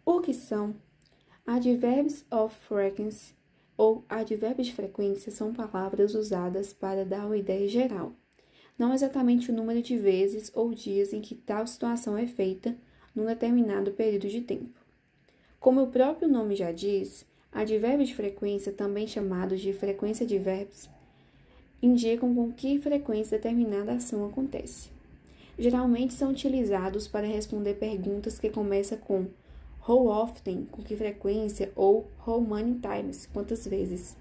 O que são? Adverbs of frequency ou advérbios de frequência são palavras usadas para dar uma ideia geral, não exatamente o número de vezes ou dias em que tal situação é feita num determinado período de tempo. Como o próprio nome já diz, advérbios de frequência, também chamados de frequência de verbos, indicam com que frequência determinada ação acontece. Geralmente são utilizados para responder perguntas que começam com how often, com que frequência, ou how many times, quantas vezes.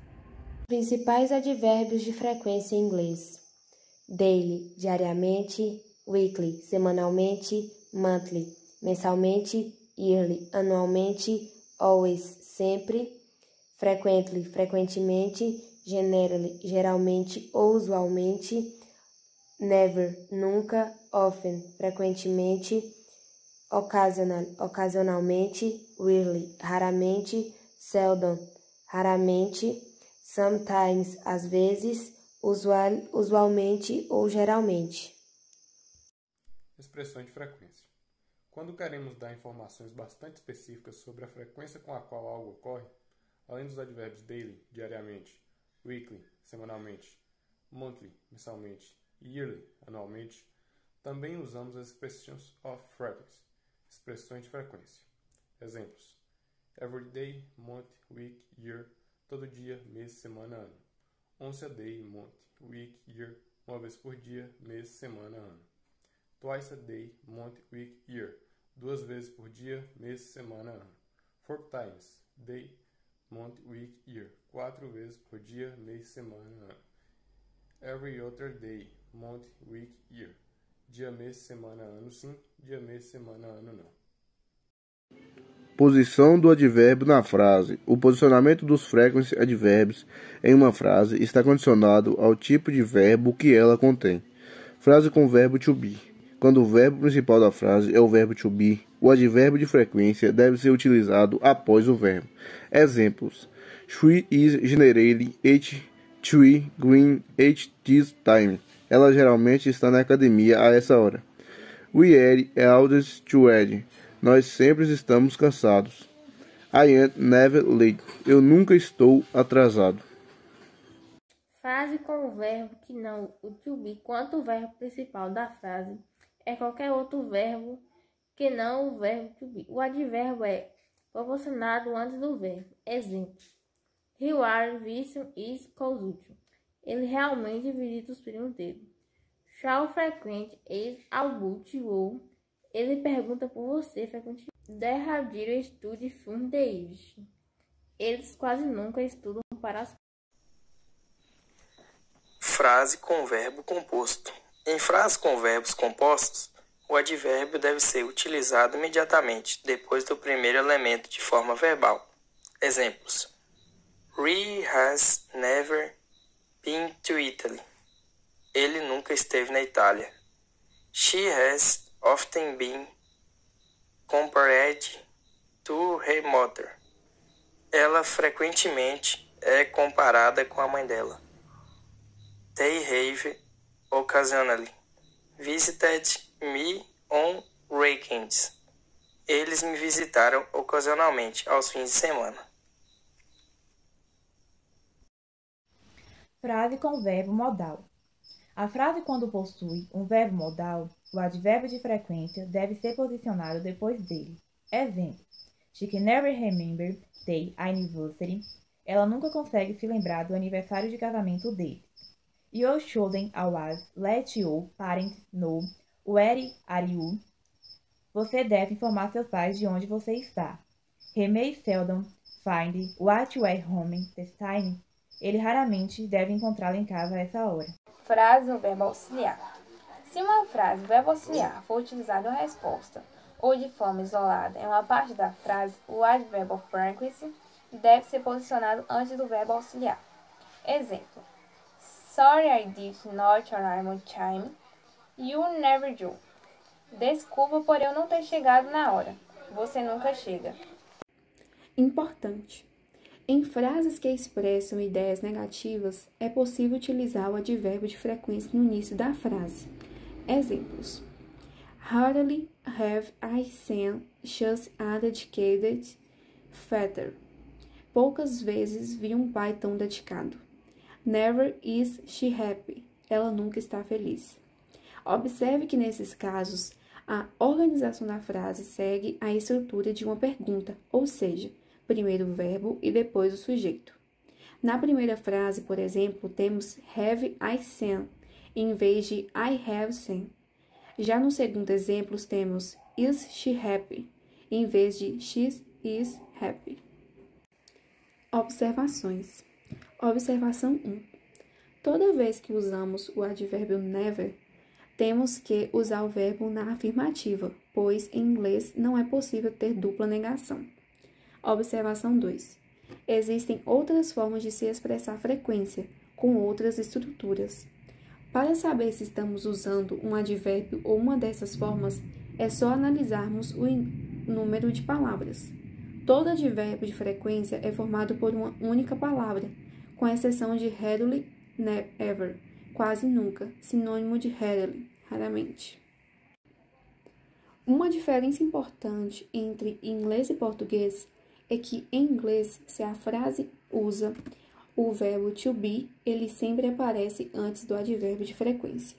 Principais advérbios de frequência em inglês: daily, diariamente; weekly, semanalmente; monthly, mensalmente; yearly, anualmente; always, sempre; frequently, frequentemente; generally, geralmente ou usualmente; never, nunca; often, frequentemente; occasional, ocasionalmente; rarely, raramente; seldom, raramente; sometimes, às vezes; usualmente ou geralmente. Expressões de frequência. Quando queremos dar informações bastante específicas sobre a frequência com a qual algo ocorre, além dos advérbios daily, diariamente; weekly, semanalmente; monthly, mensalmente; yearly, anualmente, também usamos as expressions of frequency, expressões de frequência. Exemplos: every day, month, week, year, todo dia, mês, semana, ano. Once a day, month, week, year, uma vez por dia, mês, semana, ano. Twice a day, month, week, year, duas vezes por dia, mês, semana, ano. Four times, day, month, week, year, quatro vezes por dia, mês, semana, ano. Every other day, month, week, year, dia, mês, semana, ano sim, dia, mês, semana, ano não. Posição do advérbio na frase. O posicionamento dos frequency adverbs em uma frase está condicionado ao tipo de verbo que ela contém. Frase com verbo to be. Quando o verbo principal da frase é o verbo to be, o advérbio de frequência deve ser utilizado após o verbo. Exemplos: she is generally at tree green at this time. Ela geralmente está na academia a essa hora. We are always tired. Nós sempre estamos cansados. I am never late. Eu nunca estou atrasado. Frase com o verbo que não o to be quanto o verbo principal da frase é qualquer outro verbo que não o verbo to be. O advérbio é proporcionado antes do verbo. Exemplo: he are visiting his cousins. Ele realmente visita os primos dele. How frequent is about you? Ele pergunta por você frequentemente. They have zero study from the English. Eles quase nunca estudam para as. Frase com verbo composto. Em frases com verbos compostos, o advérbio deve ser utilizado imediatamente depois do primeiro elemento de forma verbal. Exemplos: He has never been to Italy. Ele nunca esteve na Itália. She has often been compared to her mother. Ela frequentemente é comparada com a mãe dela. They have occasionally visited me on weekends. Eles me visitaram ocasionalmente aos fins de semana. Frase com verbo modal. A frase, quando possui um verbo modal, o advérbio de frequência deve ser posicionado depois dele. Exemplo: she can never remember their anniversary. Ela nunca consegue se lembrar do aniversário de casamento deles. You shouldn't always let your parents know where are you. Você deve informar seus pais de onde você está. He may seldom find what you are home this time. Ele raramente deve encontrá-lo em casa a essa hora. Frase ou verbo auxiliar. Se uma frase verbo auxiliar for utilizada em uma resposta ou de forma isolada em uma parte da frase, o advérbio of frequency deve ser posicionado antes do verbo auxiliar. Exemplo: Sorry I did not arrive on time. You never do. Desculpa por eu não ter chegado na hora. Você nunca chega. Importante. Em frases que expressam ideias negativas, é possível utilizar o advérbio de frequência no início da frase. Exemplos: Hardly have I seen such a dedicated father? Poucas vezes vi um pai tão dedicado. Never is she happy. Ela nunca está feliz. Observe que nesses casos, a organização da frase segue a estrutura de uma pergunta, ou seja, primeiro o verbo e depois o sujeito. Na primeira frase, por exemplo, temos have I seen, em vez de I have seen. Já no segundo exemplo, temos is she happy, em vez de she is happy. Observações. Observação 1. Toda vez que usamos o advérbio never, temos que usar o verbo na afirmativa, pois em inglês não é possível ter dupla negação. Observação 2. Existem outras formas de se expressar frequência, com outras estruturas. Para saber se estamos usando um advérbio ou uma dessas formas, é só analisarmos o número de palavras. Todo advérbio de frequência é formado por uma única palavra, com exceção de rarely, never, quase nunca, sinônimo de rarely, raramente. Uma diferença importante entre inglês e português é que em inglês, se a frase usa o verbo to be, ele sempre aparece antes do advérbio de frequência.